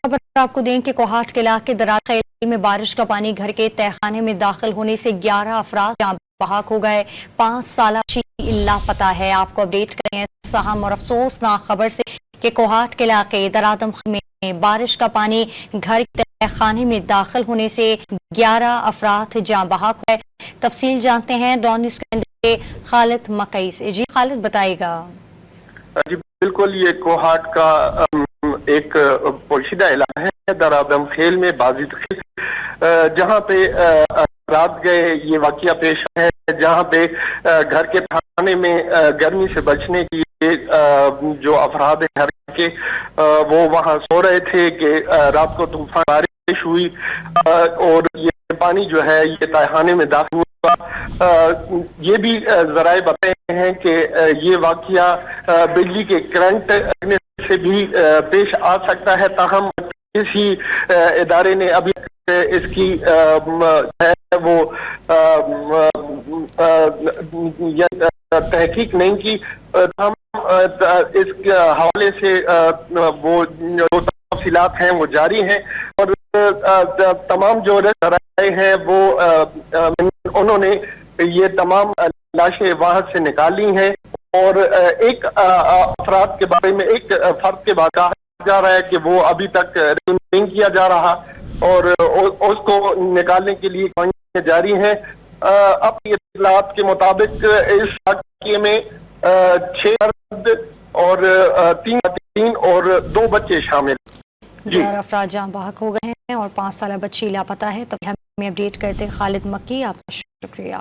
खबर आपको दें कि कोहाट के इलाके दराज खेल में बारिश का पानी घर के तहखाने में दाखिल होने से 11 अफराद जान बहक हो गए। 5 साल बच्ची लापता है। आपको अपडेट करें इस अहम और अफसोसनाक खबर से कि कोहाट के इलाके दरादम में बारिश का पानी घर के तहखाने में दाखिल होने से 11 अफराद जान बहक हो गए। तफसील जानते हैं डॉन न्यूज़ के खालिद मकई से। जी खालिद बताएगा। जी बिल्कुल, ये कोहाट का एक पोशीदा इलाका है दरादम खेल में बाजिद खेल, जहाँ पे रात गए ये वाकया पेश है, जहाँ पे घर के थाने में गर्मी से बचने के लिए जो अफराद घर के वो वहाँ सो रहे थे कि रात को तूफान बारिश हुई और ये पानी जो है ये तहखाने में दाखिल हुआ। ये भी जराए बताए हैं कि ये वाकया बिजली के करंट लगने से भी पेश आ सकता है, ताहम किसी इदारे ने अभी इसकी है वो तहकीक नहीं की। हम इस हवाले से वो जो तफसीलात हैं वो जारी हैं और तमाम जो राय हैं वो उन्होंने ये तमाम लाशें वहां से निकाली हैं और एक अफराद के बारे में, एक फर्द के बारे में कहा जा रहा है कि वो अभी तक नहीं किया जा रहा और उसको निकालने के लिए कोशिशें जारी हैं। अब इत्तलात के मुताबिक इस वाक़ये में 6 मर्द और 3 और 2 बच्चे शामिल। 11 अफराद जान बहक हो गए हैं और 5 साल बच्ची लापता है। तभी हमें अपडेट करते खालिद मक्की, आपका शुक्रिया।